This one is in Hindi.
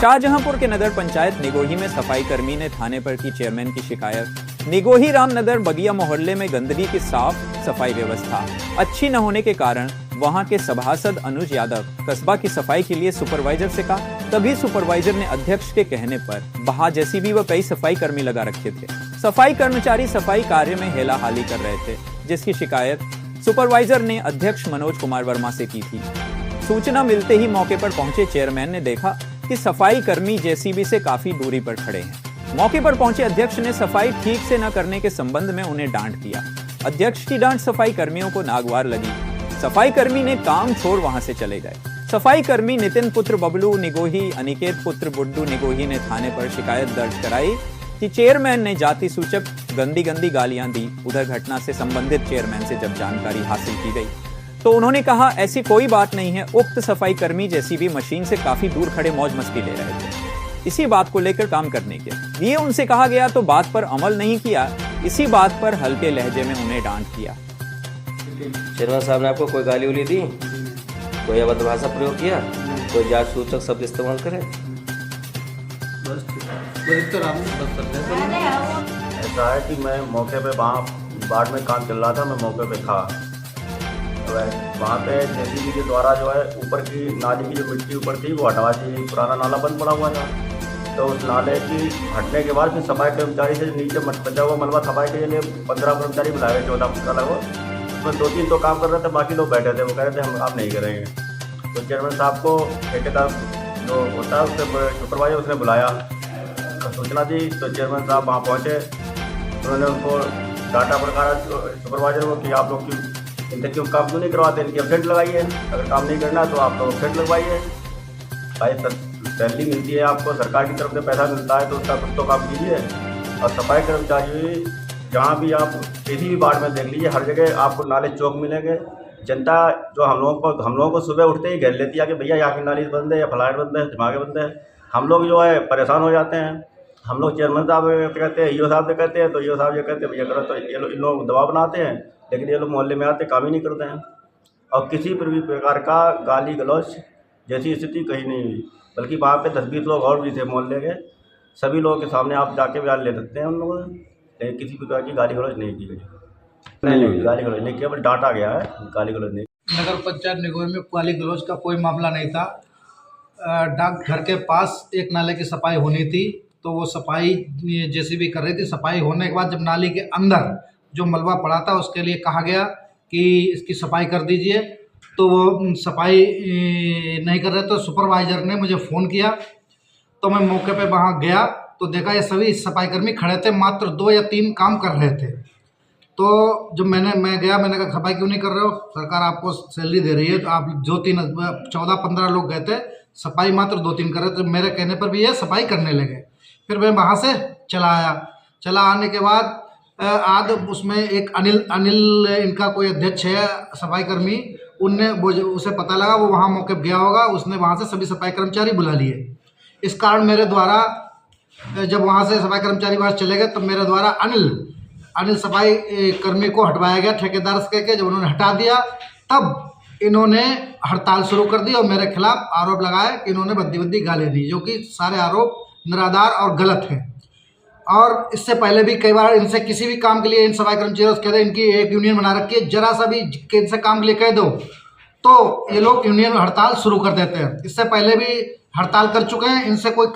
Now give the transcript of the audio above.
शाहजहांपुर के नगर पंचायत निगोही में सफाई कर्मी ने थाने पर की चेयरमैन की शिकायत। निगोही रामनगर बगिया मोहल्ले में गंदगी की साफ सफाई व्यवस्था अच्छी न होने के कारण वहां के सभासद अनुज यादव कस्बा की सफाई के लिए सुपरवाइजर से कहा। तभी सुपरवाइजर ने अध्यक्ष के कहने पर वहां जेसीबी व कई सफाई कर्मी लगा रखे थे। सफाई कर्मचारी सफाई कार्य में हेलाहाली कर रहे थे, जिसकी शिकायत सुपरवाइजर ने अध्यक्ष मनोज कुमार वर्मा से की थी। सूचना मिलते ही मौके पर पहुंचे चेयरमैन ने देखा कि सफाई कर्मी जेसीबी से काफी दूरी पर खड़े हैं। मौके पर पहुंचे अध्यक्ष ने सफाई ठीक से न करने के संबंध में उन्हें डांट दिया। अध्यक्ष की डांट सफाई कर्मियों को नागवार लगी। सफाई कर्मी ने काम छोड़ वहां से चले गए। सफाई कर्मी नितिन पुत्र बबलू निगोही, अनिकेत पुत्र बुड्डू निगोही ने थाने पर शिकायत दर्ज कराई कि चेयरमैन ने जाति सूचक गंदी गालियां दी। उधर घटना से संबंधित चेयरमैन से जब जानकारी हासिल की गई तो उन्होंने कहा, ऐसी कोई बात नहीं है। उक्त सफाई कर्मी जेसीबी मशीन से काफी दूर खड़े मौज मस्ती ले रहे थे। इसी बात को लेकर काम करने के लिए उनसे कहा गया तो बात पर अमल नहीं किया। इसी बात पर हल्के लहजे में उन्हें डांट दिया। चेयरमैन साहब ने आपको कोई गाली उली दी, कोई अभद्र भाषा प्रयोग किया, कोई जात सूचक शब्द इस्तेमाल करे? ऐसा है कि मैं मौके पे वहाँ वार्ड में काम चल रहा था, मैं मौके पे था। वहाँ पे जेसीबी के द्वारा जो है ऊपर की नाली की जो मिट्टी ऊपर थी वो हटवा दी। पुराना नाला बंद पड़ा हुआ था, तो उस नाले की हटने के बाद फिर सफाई कर्मचारी से नीचे बचा हुआ मलबा सफाई के लिए 15 कर्मचारी बुलाए, 14-15 लगभग। उसमें 2-3 तो काम कर रहे थे, बाकी लोग बैठे थे। वो कह रहे थे हम काम नहीं करेंगे। तो चेयरमैन साहब को ठेकेदार जो होता है उससे सुपरवाइजर उसने बुलाया, सूचना दी। तो चेयरमैन साहब वहाँ पहुँचे। उन्होंने उनको डाटा प्रकार सुपरवाइजर को कि आप लोग इनसे क्यों काम क्यों नहीं करवाते, इनकी एब्सेंट लगाइए। अगर काम नहीं करना तो आप लोग एब्सेंट लगवाइए। भाई सैलरी मिलती है आपको, सरकार की तरफ से पैसा मिलता है, तो उसका कुछ तो काम कीजिए। और सफाई कर्मचारी जहाँ भी आप किसी भी वार्ड में देख लीजिए, हर जगह आपको नाले चौक मिलेंगे। जनता जो हम लोगों को सुबह उठते ही घेर लेती है कि भैया यहाँ की नाली बंद है या फलाट बंद है, दिमागे बंद है। हम लोग जो है परेशान हो जाते हैं। हम लोग चेयरमैन साहब कहते हैं, ईओ साहब से कहते हैं, तो ईओ साहब ये कहते हैं भैया करो, तो ये इन लोग दबाव बनाते हैं। लेकिन ये लोग मोहल्ले में आते काम ही नहीं करते हैं। और किसी भी प्रकार का गाली गलौज जैसी स्थिति कहीं नहीं हुई, बल्कि वहाँ पे 10-20 लोग और भी थे मोहल्ले के। सभी लोगों के सामने आप जाके बयान ले सकते हैं उन लोगों ने, लेकिन किसी प्रकार की गाली गलौज नहीं की गई। नहीं, गाली गलौज नहीं, केवल डांटा गया है, गाली गलौज नहीं। नगर पंचायत निगोही में गाली गलौज का कोई मामला नहीं था। डाकघर के पास एक नाले की सफाई होनी थी, तो वो सफाई जेसीबी कर रही थी। सफाई होने के बाद जब नाली के अंदर जो मलबा पड़ा था उसके लिए कहा गया कि इसकी सफाई कर दीजिए, तो वो सफाई नहीं कर रहे। तो सुपरवाइजर ने मुझे फ़ोन किया, तो मैं मौके पे वहाँ गया तो देखा ये सभी सफाई कर्मी खड़े थे, मात्र 2 या 3 काम कर रहे थे। तो जब मैं गया, मैंने कहा सफाई क्यों नहीं कर रहे हो, सरकार आपको सैलरी दे रही है, तो आप 14-15 लोग गए थे, सफाई मात्र 2-3 कर रहे थे। तो मेरे कहने पर भी ये सफाई करने लगे। फिर मैं वहाँ से चला आने के बाद आज उसमें एक अनिल इनका कोई अध्यक्ष है सफाई कर्मी, उनने उसे पता लगा, वो वहाँ मौके पर गया होगा, उसने वहाँ से सभी सफाई कर्मचारी बुला लिए। इस कारण मेरे द्वारा जब वहाँ से सफाई कर्मचारी वहाँ चले गए तो मेरे द्वारा अनिल सफाई कर्मी को हटवाया गया ठेकेदार से कहकर। जब उन्होंने हटा दिया तब इन्होंने हड़ताल शुरू कर दी और मेरे खिलाफ आरोप लगाया कि इन्होंने बद्दी गाली दी, जो कि सारे आरोप निराधार और गलत हैं। और इससे पहले भी कई बार इनसे किसी भी काम के लिए इन सफाई कर्मचारियों से कहते हैं, इनकी एक यूनियन बना रखी है, जरा सा भी इनसे काम के लिए कह दो तो ये लोग यूनियन हड़ताल शुरू कर देते हैं। इससे पहले भी हड़ताल कर चुके हैं। इनसे कोई